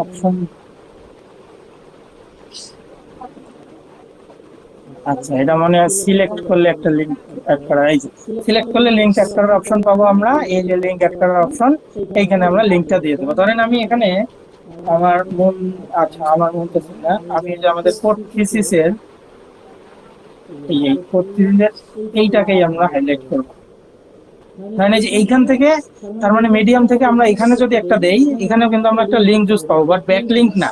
[SPEAKER 1] অপশন? আচ্ছা, এটা মানে সিলেক্ট করলে একটা লিংক অ্যাড করা, এই যে সিলেক্ট করলে লিংক অ্যাড করার অপশন পাবো আমরা। এই যে লিংক অ্যাড করার অপশন, এইখানে আমরা লিংকটা দিয়ে দেবো। ধরেন আমি এখানে আমার মন, আচ্ছা আমার মন তো না, আমি যে আমাদের কোড থিসিসের এই কোড থিসিসের এইটাকেই আমরা হাইলাইট করবো। মানে যে এইখান থেকে, তার মানে মিডিয়াম থেকে আমরা এখানে যদি একটা দেই, এখানেও কিন্তু আমরা একটা লিংক জুস পাবো, বাট ব্যাক লিংক না।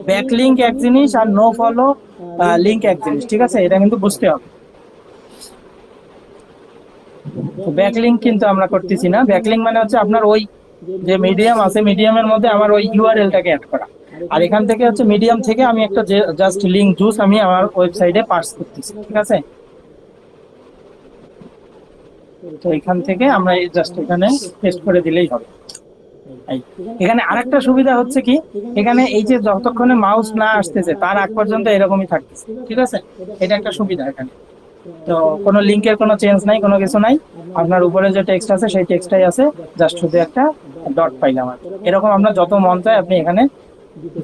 [SPEAKER 1] ব্যাক লিংক এক জিনিস আর নো ফলো লিংক এক জিনিস, ঠিক আছে? এটা কিন্তু বুঝতে হবে। ব্যাক লিংক কিন্তু আমরা করতেছি না। ব্যাক লিংক মানে হচ্ছে আপনার ওই যে মিডিয়াম আছে, মিডিয়ামের মধ্যে আমার ওই ইউআরএলটাকে অ্যাড করা, আর এখান থেকে হচ্ছে মিডিয়াম থেকে আমি একটা জাস্ট লিংক জুস আমি আমার ওয়েবসাইটে পাস করতেছি, ঠিক আছে? তো এখান থেকে আমরা জাস্ট এখানে পেস্ট করে দিলেই হবে। এই এখানে আরেকটা সুবিধা হচ্ছে কি, এখানে এই যে যতক্ষণে মাউস না আসতেছে তার আগ পর্যন্ত এরকমই থাকতেছে, ঠিক আছে। এটা একটা সুবিধা এখানে। তো কোনো লিঙ্কের কোনো চেঞ্জ নাই, কোনো কিছু নাই। আপনার উপরে যে টেক্সট আছে সেই টেক্সটটাই আছে, জাস্ট শুধু একটা ডট পাইলাম আর কি। এরকম আপনার যত মন চায় আপনি এখানে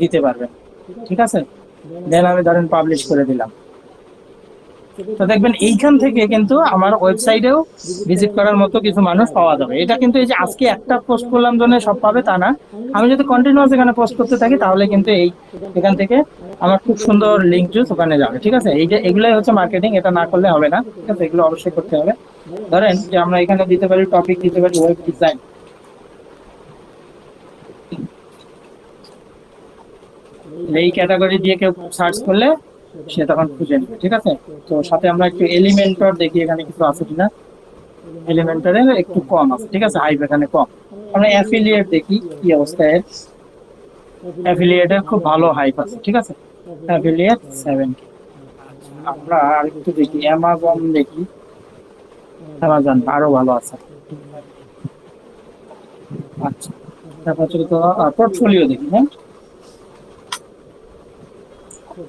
[SPEAKER 1] দিতে পারবেন, ঠিক আছে। দেন আমি ধরেন পাবলিশ করে দিলাম। তো দেখবেন এইখান থেকে কিন্তু আমার ওয়েবসাইটেও ভিজিট করার মতো কিছু মানুষ পাওয়া যাবে। এটা কিন্তু এই যে আজকে একটা পোস্ট করলাম জন্য সব পাবে তা না। আমি যদি কন্টিনিউয়াস এখানে পোস্ট করতে থাকি তাহলে কিন্তু এখান থেকে আমার খুব সুন্দর লিঙ্ক জুস ওখানে যাবে, ঠিক আছে। এই যে এগুলাই হচ্ছে মার্কেটিং, এটা না করলে হবে না, ঠিক আছে। এগুলো অবশ্যই করতে হবে। ধরেন যে আমরা এখানে দিতে পারি টপিক, দিতে পারি ওয়েব ডিজাইন। এই ক্যাটাগরি দিয়ে কেউ সার্চ করলে সে তখন খুঁজে নেবে, ঠিক আছে। তো সাথে আমরা একটু এলিমেন্টর দেখি এখানে কিছু আছে কিনা। এলিমেন্টরের একটু কম আছে, ঠিক আছে, হাইপ এখানে কম। আমরা অ্যাফিলিয়েট দেখি কি অবস্থায়। অ্যাফিলিয়েটের খুব ভালো হাইপ আছে, ঠিক আছে। Affiliate 7K। আমরা আরেকটু দেখি অ্যামাজন দেখি। অ্যামাজন আরো ভালো আছে। আচ্ছা, তারপর হচ্ছে তো পোর্টফোলিও দেখি। হ্যাঁ,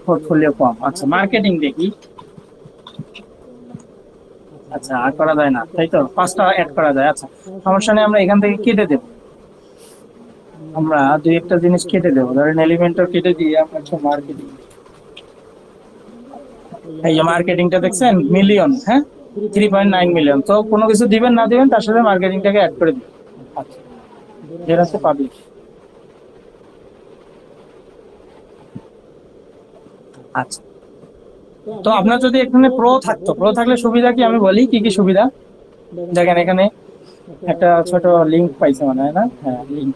[SPEAKER 1] পোর্টফোলিও কম। আচ্ছা, মার্কেটিং দেখি। আচ্ছা, আর করা যায় না, তাই তো 5টা অ্যাড করা যায়। আচ্ছা, সমস্যা নেই, আমরা এখান থেকে কেটে দেবো। আমরা দুই একটা জিনিস কেটে দেবো, ধরেন এলিমেন্টর কেটে দিয়ে আমরা হচ্ছে মার্কেটিং। এই যে মার্কেটিংটা দেখছেন মিলিয়ন, হ্যাঁ 3.9 মিলিয়ন। তো কোনো কিছু দিবেন না দিবেন তার সাথে মার্কেটিংটাকে অ্যাড করে দিবেন। আচ্ছা, যেটা হচ্ছে পাবলিশ। আচ্ছা, তো আপনার যদি এখানে প্রো থাকতো, প্রো থাকলে সুবিধা কি আমি বলি কি কি সুবিধা। দেখেন এখানে একটা ছোট লিংক পাইছে মনে হয় না, হ্যাঁ লিংক।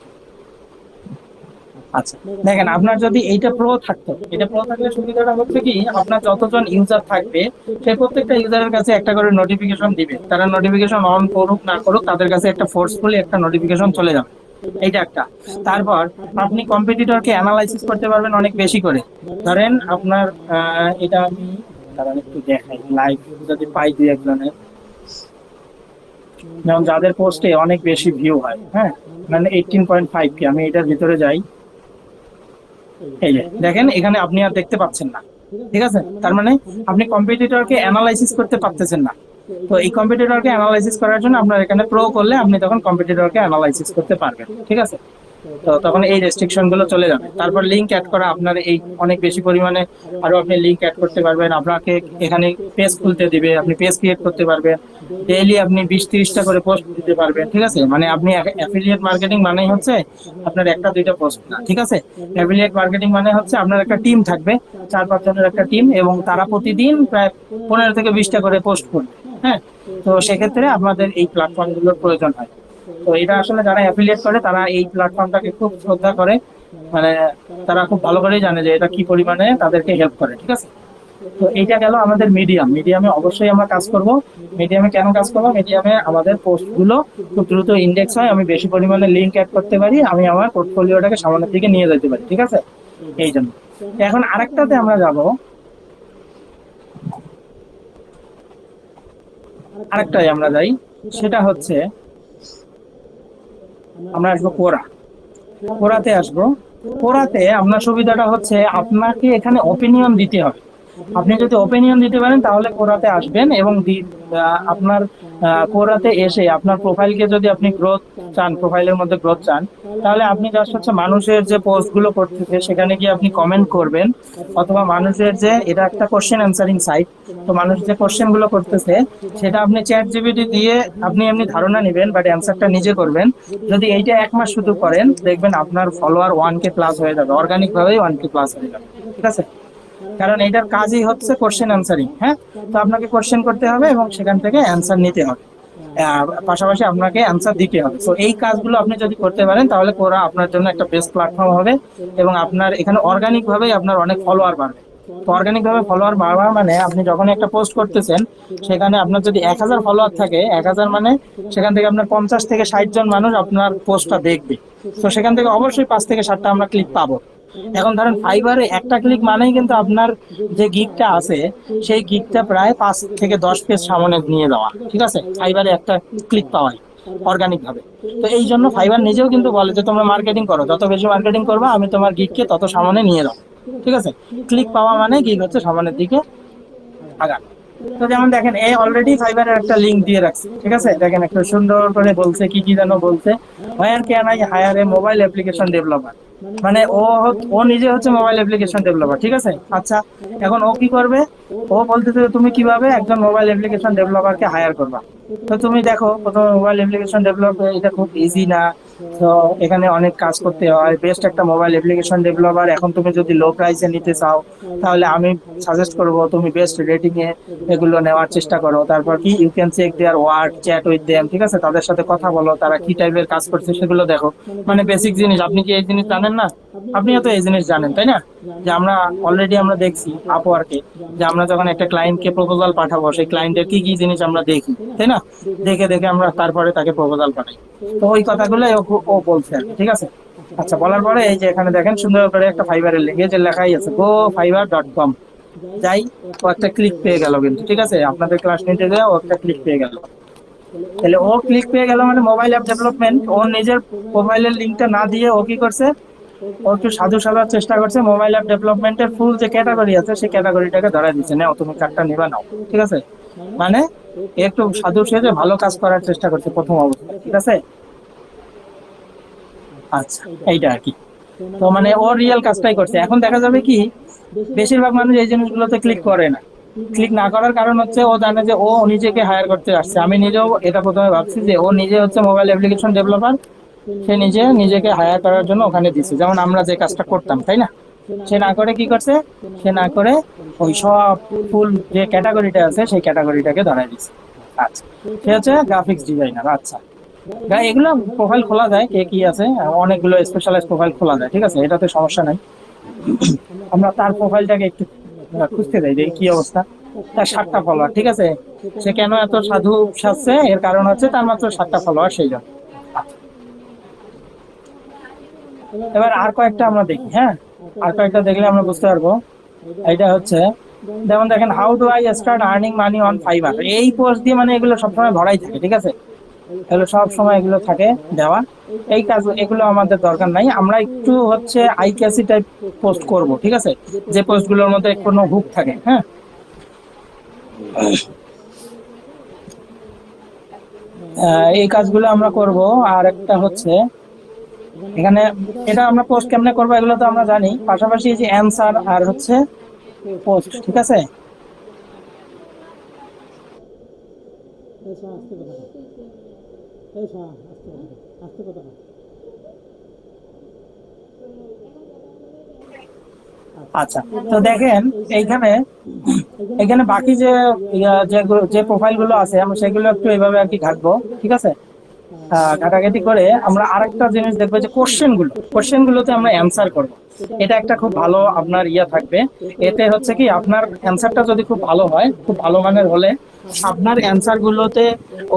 [SPEAKER 1] আচ্ছা, দেখেন আপনার যদি এইটা প্রো থাকতো, এটা প্রো থাকলে সুবিধাটা হচ্ছে কি, আপনার যতজন ইউজার থাকবে সেই প্রত্যেকটা ইউজারের কাছে একটা করে নোটিফিকেশন দিবে। তারা নোটিফিকেশন অন করুক না করুক তাদের কাছে একটা ফোর্সফুলি একটা নোটিফিকেশন চলে যাবে। এইটা একটা। তারপর আপনি কম্পিটিটরকে অ্যানালাইসিস করতে পারবেন অনেক বেশি করে। ধরেন আপনার এটা আমি দাঁড়ান একটু দেখাই লাইভ যদি পাই দুই একজনের, যেমন যাদের পোস্টে অনেক বেশি ভিউ হয়, হ্যাঁ মানে 18.5K। আমি এটার ভিতরে যাই, এই যে দেখেন এখানে আপনি আর দেখতে পাচ্ছেন না, ঠিক আছে। তার মানে আপনি কম্পিটিটরকে অ্যানালাইসিস করতে পারতেছেন না। তো এই কম্পিটিটরকে অ্যানালাইসিস করার জন্য আপনার এখানে প্রো করলে আপনি তখন কম্পিটিটরকে অ্যানালাইসিস করতে পারবেন, ঠিক আছে। তো তখন এই রেস্ট্রিকশন গুলো চলে যাবে। তারপর লিঙ্ক অ্যাড করা, আপনার এই অনেক বেশি পরিমাণে আরো আপনি লিঙ্ক অ্যাড করতে পারবেন। আপনাকে এখানে পেজ খুলতে দিবে, আপনি পেজ ক্রিয়েট করতে পারবেন। ডেইলি আপনি 20-30টা করে পোস্ট দিতে পারবেন, ঠিক আছে। মানে আপনি অ্যাফিলিয়েট মার্কেটিং মানেই হচ্ছে আপনার একটা দুইটা পোস্ট না, ঠিক আছে। অ্যাফিলিয়েট মার্কেটিং মানে হচ্ছে আপনার একটা টিম থাকবে, 4-5 জনের একটা টিম, এবং তারা প্রতিদিন প্রায় 15 থেকে 20টা করে পোস্ট করবে, হ্যাঁ। তো সেক্ষেত্রে আপনাদের এই প্ল্যাটফর্ম গুলোর প্রয়োজন হয়। তো এটা আসলে যারা অ্যাফিলিয়েট করে তারা এই প্ল্যাটফর্মটাকে খুব শ্রদ্ধা করে, মানে তারা খুব ভালো করেই জানে যে এটা কি পরিমাণে তাদেরকে হেল্প করে, ঠিক আছে। তো এইটা গেল আমাদের মিডিয়াম। মিডিয়ামে অবশ্যই আমরা কাজ করব। মিডিয়ামে কেন কাজ করবো, মিডিয়ামে আমাদের পোস্ট গুলো খুব দ্রুত ইন্ডেক্স হয়, আমি বেশি পরিমাণে লিঙ্ক অ্যাড করতে পারি, আমি আমার পোর্টফোলিওটাকে সামনের দিকে নিয়ে যেতে পারি, ঠিক আছে। এই জন্য এখন আরেকটাতে আমরা যাব, আরেকটাই আমরা যাই, সেটা হচ্ছে আমরা আসবো কোরা। কোরাতে আসবো। কোরাতে আপনার সুবিধাটা হচ্ছে আপনাকে এখানে ওপিনিয়ন দিতে হবে। আপনি যদি ওপিনিয়ন দিতে পারেন তাহলে কোরাতে আসবেন, এবং আপনার কোরাতে এসে আপনার প্রোফাইলকে যদি আপনি গ্রোথ চান, প্রোফাইলের মধ্যে গ্রোথ চান, তাহলে আপনি জাস্ট হচ্ছে মানুষের যে পোস্ট গুলো করতেছে সেখানে গিয়ে আপনি কমেন্ট করবেন, অথবা মানুষের যে এটা একটা কোশ্চেন অ্যান্সারিং সাইট, তো মানুষ যে কোশ্চেন গুলো করতেছে সেটা আপনি চ্যাট জিপিটি দিয়ে আপনি এমনি ধারণা নেবেন, বাট অ্যান্সারটা নিজে করবেন। যদি এইটা 1 মাস শুধু করেন দেখবেন আপনার ফলোয়ার 1K প্লাস হয়ে যাবে, অর্গানিক ভাবেই 1K প্লাস হয়ে যাবে, ঠিক আছে। কারণ এটার কাজই হচ্ছে কোশ্চেন অ্যান্সারিং, হ্যাঁ। তো আপনাকে কোশ্চেন করতে হবে এবং সেখান থেকে অ্যান্সার নিতে হবে, পাশাপাশি আপনাকে অ্যান্সার দিতে হবে। তো এই কাজগুলো আপনি যদি করতে পারেন তাহলে কোরা আপনার জন্য একটা বেস্ট প্ল্যাটফর্ম হবে, এবং আপনার এখানে অর্গানিক ভাবেই আপনার অনেক ফলোয়ার বাড়বে। তো অর্গানিক ভাবে ফলোয়ার বাড়া মানে আপনি যখন একটা পোস্ট করতেছেন সেখানে আপনার যদি 1000 ফলোয়ার থাকে, 1000 মানে সেখান থেকে আপনার 50 থেকে 60 জন মানুষ আপনার পোস্টটা দেখবে। তো সেখান থেকে অবশ্যই 5 থেকে 7টা আমরা ক্লিক পাবো। এখন ধরেন ফাইবারে একটা ক্লিক মানেই কিন্তু আপনার যে গিগটা আছে সেই গিগটা প্রায় 5 থেকে 10 পেজ সামনে নিয়ে যাওয়া, ঠিক আছে, ফাইবারে একটা ক্লিক পাওয়াই। অর্গানিক ভাবে। তো এই জন্য ফাইবার নিজেও কিন্তু বলে যে তোমরা মার্কেটিং করো, যত বেশি মার্কেটিং করবে আমি তোমার গিগকে তত সামনে নিয়ে যাবো। ঠিক আছে, ক্লিক পাওয়া মানে গিগ হচ্ছে সামনের দিকে আগান। তো যেমন দেখেন এ অলরেডি ফাইবারের একটা লিংক দিয়ে রাখছে, ঠিক আছে, দেখেন একটু সুন্দর করে বলছে, কি কি যেন বলছে, where can I hire a mobile application developer, মানে ও নিজে হচ্ছে মোবাইল অ্যাপ্লিকেশন ডেভেলপার। ঠিক আছে, আচ্ছা এখন ও কি করবে, ও বলতেছে তুমি কিভাবে একজন মোবাইল অ্যাপ্লিকেশন ডেভেলপারকে হায়ার করবা। তো তুমি দেখো প্রথমে মোবাইল অ্যাপ্লিকেশন ডেভেলপ এটা খুব ইজি না, তো এখানে অনেক কাজ করতে হয়। বেস্ট একটা মোবাইল অ্যাপ্লিকেশন ডেভেলপার এখন তুমি যদি লো প্রাইসে নিতে চাও, তাহলে আমি সাজেস্ট করব তুমি বেস্ট রেটিং এ এগুলো নেওয়ার চেষ্টা করো। তারপর কি you can check their work, chat with them, ঠিক আছে, তাদের সাথে কথা বলো, তারা কি টাইপের কাজ করছে সেগুলো দেখো। মানে বেসিক জিনিস, আপনি কি এই জিনিস জানেন না? আপনিও তো এই জিনিস জানেন তাই না, যে আমরা অলরেডি আমরা দেখছি আপওয়ার্কে যে আমরা যখন একটা ক্লায়েন্টকে প্রপোজাল পাঠাবো, সেই ক্লায়েন্টের কি কি জিনিস আমরা দেখি তাই না, দেখে দেখে আমরা তারপরে তাকে প্রপোজাল পাঠাই। তো ওই কথাগুলো ও বলছে আর কি, ঠিক আছে। আচ্ছা বলার পরে এই যে এখানে দেখেন সুন্দর করে একটা ফাইবারের লিঙ্ক, যে লেখাই আছে go fiverr.com, যাই, ও একটা ক্লিক পেয়ে গেল কিন্তু, ঠিক আছে, আপনাদের ক্লাস নিতে গিয়ে ও একটা ক্লিক পেয়ে গেল। তাহলে ও ক্লিক পেয়ে গেল মানে মোবাইল অ্যাপ ডেভেলপমেন্ট, ও নিজের প্রোফাইলের লিঙ্কটা না দিয়ে ও কি করছে, ও একটু সাধু সাজার চেষ্টা করছে, মোবাইল অ্যাপ ডেভেলপমেন্টের ফুল যে ক্যাটাগরি আছে সেই ক্যাটাগরিটাকে ধরা দিচ্ছে, নাও তুমি কার্ডটা নিবা নাও, ঠিক আছে। মানে এ একটু সাধু সেজে ভালো কাজ করার চেষ্টা করছে প্রথম অবস্থায়, ঠিক আছে। আচ্ছা এইটা আর কি, তো মানে ও রিয়েল কাজটাই করছে। এখন দেখা যাবে কি বেশিরভাগ মানুষ এই জিনিসগুলোতে ক্লিক করে না। ক্লিক না করার কারণ হচ্ছে ও জানে যে ও নিজেকে হায়ার করতে আসছে। আমি নিজেও এটা প্রথমে ভাবছি যে ও নিজে হচ্ছে মোবাইল অ্যাপ্লিকেশন ডেভেলপার, সে নিজেকে হায়ার করার জন্য ওখানে দিচ্ছে, যেমন আমরা যে কাজটা করতাম তাই না। সে না করে কি করছে, সে না করে ওই সব ফুল যে ক্যাটাগরিটা আছে সেই ক্যাটাগরিটাকে ধরাই দিচ্ছে। আচ্ছা, সে হচ্ছে গ্রাফিক্স ডিজাইনার। আচ্ছা, এগুলো প্রোফাইল খোলা যায়, কে কি আছে অনেকগুলো স্পেশালাইজ প্রোফাইল খোলা যায়, ঠিক আছে, এটাতে সমস্যা নাই। আমরা তার প্রোফাইলটাকে একটু খুঁজতে যাই যে কি অবস্থা। তার 7টা ফলোয়ার, ঠিক আছে। সে কেন এত সাধু সাজছে, এর কারণ হচ্ছে তার মাত্র 7টা ফলোয়ার, সেই জন্য। এবার আর কয়েকটা আমরা দেখি, হ্যাঁ, আর কয়েকটা দেখলে আমরা বুঝতে পারবো। এটা হচ্ছে যেমন দেখেন how do I start earning money on fibre, এই পোস্ট দিয়ে মানে এগুলো সবসময় ভরাই থাকে, ঠিক আছে, এগুলো সব সময় এগুলো থাকে দেওয়া। এই কাজ এগুলো আমাদের দরকার নাই, আমরা একটু হচ্ছে আইক্যাসি টাইপ পোস্ট করব, ঠিক আছে, যে পোস্টগুলোর মধ্যে কোনো হুক থাকে। হ্যাঁ, এই কাজগুলো আমরা করব। আর একটা হচ্ছে এখানে এটা আমরা পোস্ট কেমনে করবো এগুলো তো আমরা জানি, পাশাপাশি এই যে অ্যান্সার আর হচ্ছে পোস্ট, ঠিক আছে। আচ্ছা, তো দেখেন এইখানে এখানে বাকি যে যে প্রোফাইল গুলো আছে আমরা সেগুলো একটু এইভাবে আর কি ঘাটবো, ঠিক আছে। ঘাটাঘাটি করে আমরা আরেকটা জিনিস দেখবো যে কোশ্চেন গুলোতে আমরা অ্যান্সার করব। এটা একটা খুব ভালো আপনার ইয়া থাকবে। এতে হচ্ছে কি আপনার অ্যান্সারটা যদি খুব ভালো হয়, খুব ভালো মানের হলে আপনার অ্যান্সার গুলোতে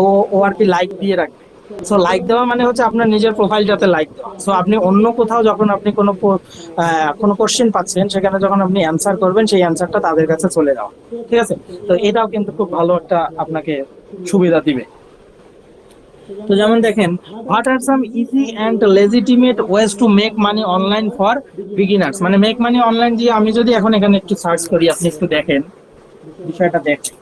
[SPEAKER 1] ও ও আর কি লাইক দিয়ে রাখবে। সো লাইক দেওয়া মানে হচ্ছে আপনার নিজের প্রোফাইলটাতে লাইক দেওয়া। সো আপনি অন্য কোথাও যখন আপনি কোনো কোশ্চেন পাচ্ছেন সেখানে যখন আপনি অ্যান্সার করবেন সেই অ্যান্সারটা তাদের কাছে চলে যাওয়া, ঠিক আছে। তো এটাও কিন্তু খুব ভালো একটা আপনাকে সুবিধা দিবে। তো যেমন দেখেন what are some easy and legitimate ways to make money online for beginners, মানে মেক মানি অনলাইন দিয়ে আমি যদি এখন এখানে একটু সার্চ করি, আপনি একটু দেখেন বিষয়টা দেখেন।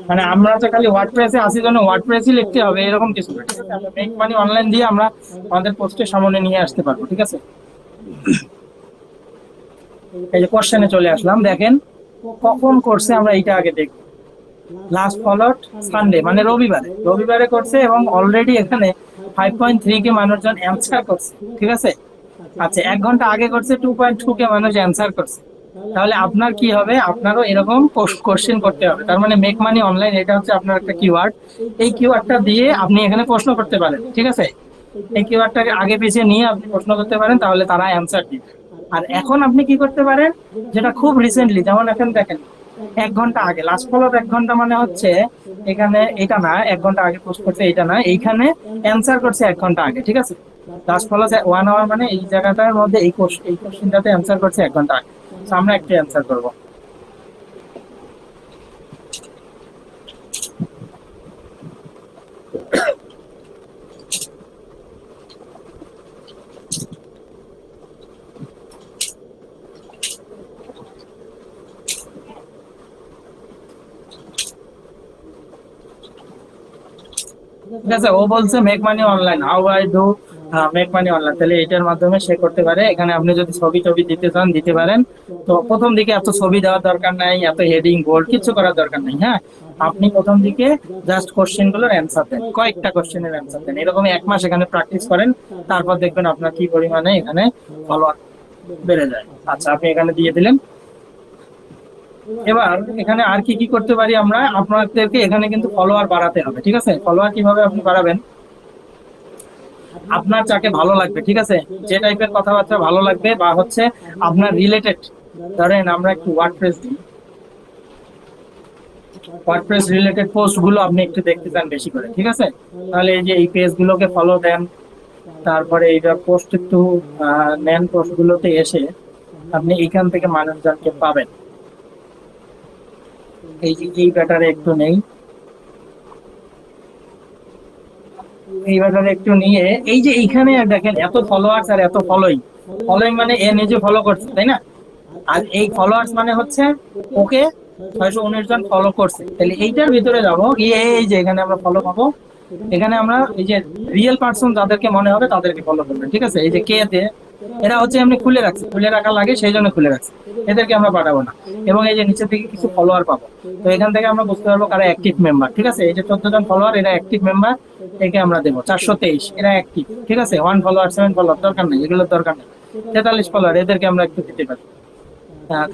[SPEAKER 1] মানে আমরা তো খালি ওয়ার্ডপ্রেসে আসি জন্য ওয়ার্ডপ্রেসই লিখতে হবে এরকম কিছু না, ঠিক আছে। আমরা মেক মানি অনলাইন দিয়ে আমরা আমাদের পোস্টের সামনে নিয়ে আসতে পারবো, ঠিক আছে। এই যে কোশ্চেনে চলে আসলাম, দেখেন কখন করছে আমরা এইটা আগে দেখব। লাস্ট ফলোড সানডে মানে রবিবারে করছে এবং অলরেডি এখানে 5.3 কে মানুষজন অ্যান্সার করছে, ঠিক আছে। আচ্ছা 1 ঘন্টা আগে করছে 2.2 কে মানুষ অ্যান্সার করছে। তাহলে আপনার কি হবে, আপনারও এরকম কোশ্চেন করতে হবে। তার মানে মেক মানি অনলাইন এটা হচ্ছে আপনার একটা কিওয়ার্ড। এই কিওয়ার্ডটা দিয়ে আপনি এখানে প্রশ্ন করতে পারেন, ঠিক আছে। এই কিওয়ার্ডটাকে আগে পিছিয়ে নিয়ে আপনি প্রশ্ন করতে পারেন, তাহলে তারা অ্যান্সার দিবে। আর এখন আপনি কি করতে পারেন, যেটা খুব রিসেন্টলি, যেমন এখন দেখেন 1 ঘন্টা আগে লাস্ট ফলোড 1 ঘন্টা মানে হচ্ছে এখানে এটা না, 1 ঘন্টা আগে পোস্ট করছে এটা না, এইখানে অ্যান্সার করছে 1 ঘন্টা আগে, ঠিক আছে। লাস্ট ফলো 1 আওয়ার মানে এই জায়গাটার মধ্যে এই কোশ্চেনটাতে অ্যান্সার করছে 1 ঘন্টা আগে। তো আমরা একটা অ্যান্সার করবো। ঠিক আছে, ও বলছে make money online, how I do make money online, তাহলে এটার মাধ্যমে সে করতে পারে। এখানে আপনি যদি ছবি টবি দিতে চান দিতে পারেন। তো প্রথম দিকে এত ছবি দেওয়ার দরকার নাই, এত হেডিং বোল্ড কিছু করার দরকার নাই। হ্যাঁ, আপনি প্রথম দিকে জাস্ট কোশ্চেন গুলোর অ্যান্সার দেন, কয়েকটা কোশ্চেনের অ্যান্সার দেন, এরকম 1 মাস এখানে প্র্যাকটিস করেন। তারপর দেখবেন আপনার কি পরিমাণে এখানে ফলোয়ার বেড়ে যায়। আচ্ছা, আপনি এখানে দিয়ে দিলেন। এবার এখানে আর কি কি করতে পারি আমরা, আপনাদেরকে এখানে কিন্তু ফলোয়ার বাড়াতে হবে। ঠিক আছে, ফলোয়ার কিভাবে আপনি বাড়াবেন, আপনার যাকে ভালো লাগবে, ঠিক আছে, যে টাইপের কথাবার্তা ভালো লাগবে বা হচ্ছে আপনার রিলেটেড, ধরেন আমরা একটু ওয়ার্ডপ্রেস দিই, ওয়ার্ডপ্রেস রিলেটেড পোস্ট গুলো আপনি একটু দেখতে চান বেশি করে, ঠিক আছে, তাহলে এই যে এই পেজ গুলোকে ফলো দেন। তারপরে এইটা পোস্ট একটু নেন, পোস্ট গুলোতে এসে আপনি এইখান থেকে মানুষজনকে পাবেন। এই যে এই ব্যাটারে একটু নেই, এই ব্যাটারে একটু নিয়ে এই যে এইখানে দেখেন এত ফলোয়ার্স আর এত ফলোইং, ফলোইং মানে এ নিজে ফলো করছে, তাই না? আর এই ফলোয়ার্স মানে হচ্ছে ওকে 619 জন ফলো করছে। তাহলে এইটার ভিতরে যাবো গিয়ে এই যে এখানে আমরা ফলো পাবো, এখানে আমরা এই যে রিয়েল পার্সন যাদেরকে মনে হবে তাদেরকে ফলো করবেন। ঠিক আছে, এই যে কে তে, এরা হচ্ছে এমনি খুলে রাখছে, খুলে রাখা লাগে সেই জন্য খুলে রাখছে, এদেরকে আমরা পাঠাবো না। এবং এই যে নিচের দিকে কিছু ফলোয়ার পাবো, তো এখান থেকে আমরা বুঝতে পারবো কারা অ্যাক্টিভ মেম্বার। ঠিক আছে, এই যে 14 জন ফলোয়ার, এরা অ্যাক্টিভ মেম্বার, একে আমরা দেবো 423, এরা অ্যাক্টিভ। ঠিক আছে, 1 ফলোয়ার 7 ফলোয়ার দরকার নেই, এগুলোর দরকার নেই। 43 ফলোয়ার, এদেরকে আমরা একটু দিতে পারি।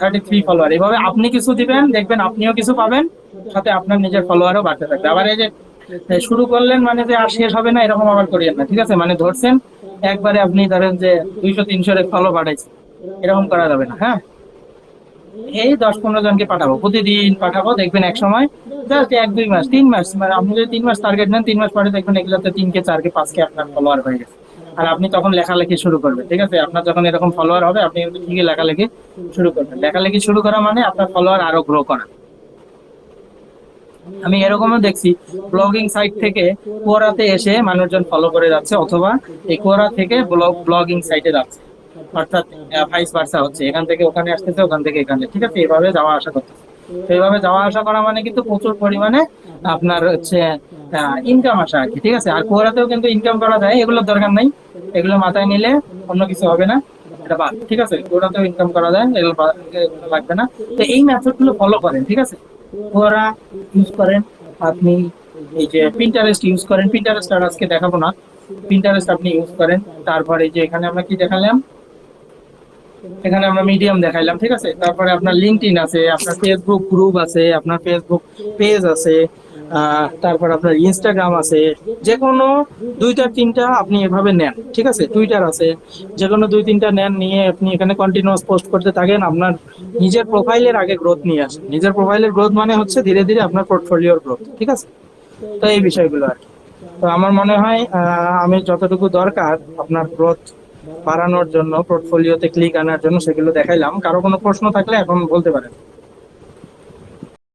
[SPEAKER 1] 33 ফলোয়ার, এভাবে আপনি কিছু দিবেন, দেখবেন আপনিও কিছু পাবেন, সাথে আপনার নিজের ফলোয়ারও বাড়তে থাকবে। আবার এই যে শুরু করলেন মানে যে আর শেষ হবে না এরকম আবার করিয়েন না। ঠিক আছে, মানে ধরছেন একবারে আপনি ধরেন যে 200-300 ফলো বাড়াইছে, এরকম করা যাবে না। হ্যাঁ, এই 10-15 জনকে পাঠাবো, প্রতিদিন পাঠাবো, দেখবেন এক সময় জাস্ট 1-2 মাস 3 মাস, মানে আপনি যদি 3 মাস টার্গেট নেন, 3 মাস পরে দেখবেন এগুলোতে 3 কে 4 কে 5 কে আপনার ফলোয়ার হয়ে গেছে। আর আপনি তখন লেখালেখি শুরু করবেন। ঠিক আছে, আপনার যখন এরকম ফলোয়ার হবে আপনি কিন্তু ঠিকই লেখালেখি শুরু করবেন। লেখালেখি শুরু করা মানে আপনার ফলোয়ার আরো গ্রো করা। আমি এরকমও দেখছি ব্লগিং সাইট থেকে কোরাতে এসে মানুষজন ফলো করে যাচ্ছে, অথবা এই কোরা থেকে ব্লগিং সাইটে যাচ্ছে, অর্থাৎ ভাইস ভার্সা হচ্ছে, এখান থেকে ওখানে আসতেছে, ওখান থেকে এখানে। ঠিক আছে, এভাবে যাওয়া আসা করতেছে। তো এইভাবে যাওয়া আসা করা মানে কিন্তু প্রচুর পরিমাণে আপনার হচ্ছে ইনকাম আসা আর কি। ঠিক আছে, আর কোরাতেও কিন্তু ইনকাম করা যায়, এগুলোর দরকার নাই, এগুলো মাথায় নিলে অন্য কিছু হবে না, এটা বাদ। ঠিক আছে, কোরাতেও ইনকাম করা যায়, এগুলো এগুলো লাগবে না। তো এই মেথড গুলো ফলো করেন। ঠিক আছে, কোরা ইউজ করেন আপনি, এই যে পিন্টারেস্ট ইউজ করেন, পিন্টারেস্ট আর আজকে দেখাবো না, পিন্টারেস্ট আপনি ইউজ করেন। তারপরে এই যে এখানে আমরা কি দেখালাম, এখানে আমরা মিডিয়াম দেখাইলাম। ঠিক আছে, তারপরে আপনার লিঙ্কডইন আছে, আপনার ফেসবুক গ্রুপ আছে, আপনার ফেসবুক পেজ আছে, তারপর আপনার ইনস্টাগ্রাম আছে। যে কোনো 2-3টা আপনি এভাবে নেন। ঠিক আছে, টুইটার আছে, যে কোনো 2-3টা নেন, নিয়ে আপনি এখানে কন্টিনিউয়াস পোস্ট করতে থাকেন। আপনার নিজের প্রোফাইলের আগে গ্রোথ নিয়ে আসেন। নিজের প্রোফাইলের গ্রোথ মানে হচ্ছে ধীরে ধীরে আপনার পোর্টফোলিওর গ্রোথ। ঠিক আছে, তো এই বিষয়গুলো আর কি। তো আমার মনে হয় আমি যতটুকু দরকার আপনার গ্রোথ বাড়ানোর জন্য, পোর্টফোলিওতে ক্লিক আনার জন্য, সেগুলো দেখাইলাম। কারো কোনো প্রশ্ন থাকলে এখন বলতে পারেন।